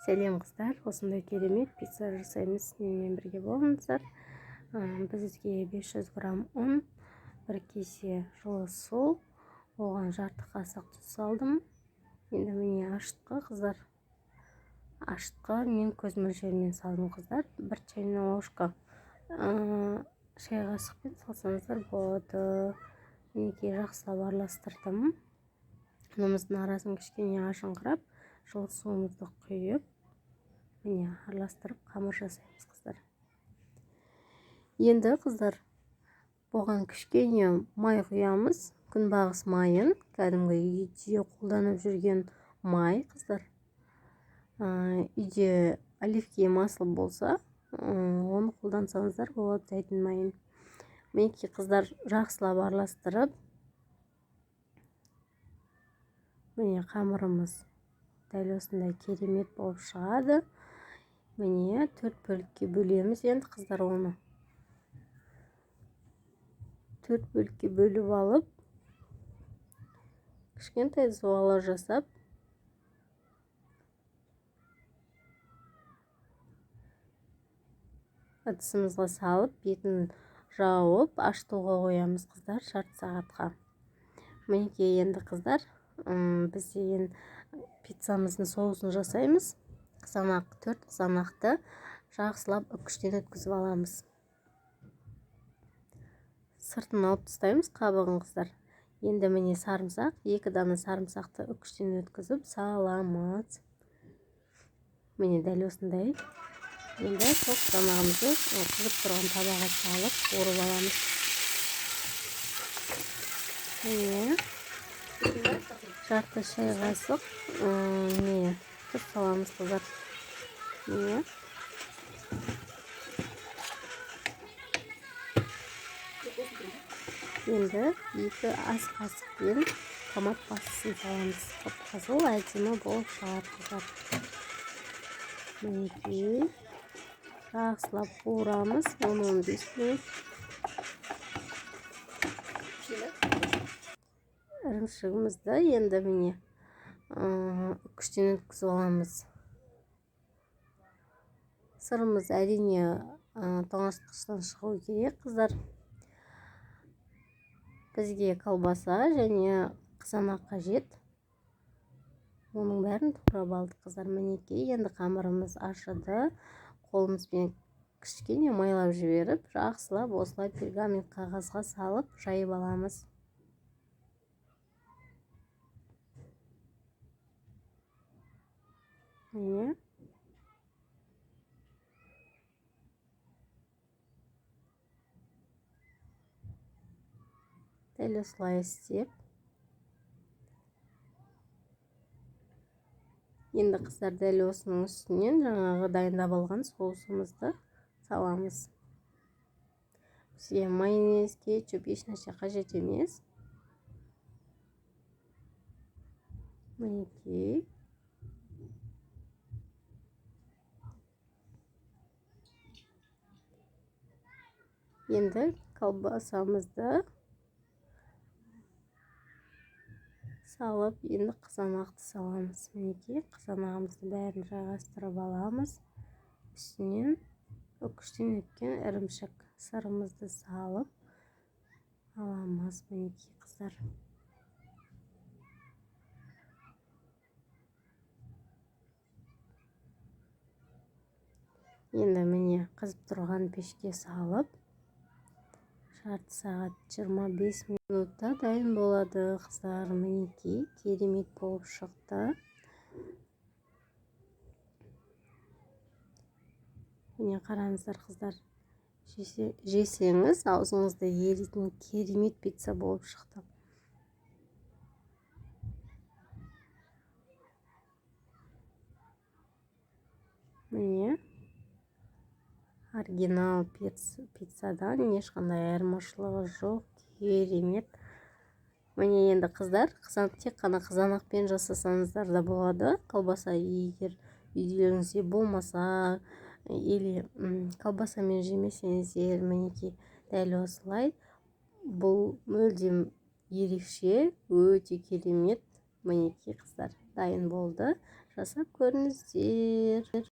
Сәлем қыздар, осындай керемет пицца жасаймыз, менімен бірге болыңыздар. Бізге 500 грамм ұн, 1 кесе жылы су, оған жарты қасық тұз салдым. Енді міне ашытқы қыздар. Ашытқы мен көз мөлшерімен салдым қыздар. 1 чайная ложка шай қасықпен салсаңыздар болады. Мінекей жақсылап араластырдым. Ұнымыздың арасын кішкене ашыңқырап, жылы суымызды құйып, міне араластырып қамыр жасаймыз қыздар. Енді қыздар, бұған кішкене май құямыз. Күнбағыс майын, кәдімгі үйде қолданып жүрген май қыздар. Үйде оливковый масло болса, оны қолдансаңыздар болады, зәйтүн майын. Мінекей қыздар, жақсылап араластырып, міне қамырымыз дәл осындай керемет болып шығады. Міне 4 бөлікке бөлеміз. Енді қыздар, оны 4 бөлікке бөліп алып, кішкентай зуалар жасап, ыдысымызға салып, бетін жауып, ашытуға қоямыз қыздар, жарты сағатқа. Мінекей енді қыздар, біз деген пиццамыздың соусын жасаймыз. Қызанақ, 4 қызанақты жақсылап үккіштен өткізіп аламыз. Сыртын алып тастаймыз, қабығын қыздар. Енді міне сарымсақ, 2 дана сарымсақты үккіштен өткізіп саламыз. Міне дәл осындай. Енді сол қызанағымызды қызып тұрған табаға салып, қуырып аламыз. Міне жарты шай қасық тұз саламыз қыздар. Міне енді 2 ас қасықпен томат пастасын саламыз. Қып-қызыл әдемі болып шығады қыздар. Мінекей жақсылап қуырамыз 10-15 минут. Ірімшігімізді енді міне үккіштен өткізіп аламыз. Сырымыз әрине тоңазытқыштан шығу керек қыздар. Бізге колбаса және қызанақ қажет. Оның бәрін турап алдық қыздар. Мінекей енді қамырымыз ашыды. Қолымызбен кішкене майлап жіберіп, жақсылап осылай пергамент қағазға салып жайып аламыз. Міне дәл осылай істеп, енді қыздар дәл осының үстінен жаңағы дайындап алған соусымызды саламыз. Бізге майонез, кетчуп ешнәрсе қажет емес. Мінекей енді колбасамызды салып, енді қызанақты саламыз. Мінекей қызанағымызды бәрін жайғастырып аламыз. Үстінен үккіштен өткен ірімшік сырымызды салып аламыз. Мінекей қыздар. Енді міне қызып тұрған пешке салып, жарты сағат 25 минутта дайын болады қыздар. Мінекей керемет болып шықты. Міне қараңыздар қыздар, жесеңіз аузыңызда еритін керемет пицца болып шықты. Міне оригинал пиццадан ешқандай айырмашылығы жоқ, керемет. Міне енді қыздар, тек қана қызанақпен жасасаңыздар да болады. Колбаса егер үйдеріңізде болмаса, или колбасамен жемесеңіздер, мінекей дәл осылай. Бұл мүлдем ерекше, өте керемет. Мінекей қыздар, дайын болды. жасап көріңіздер.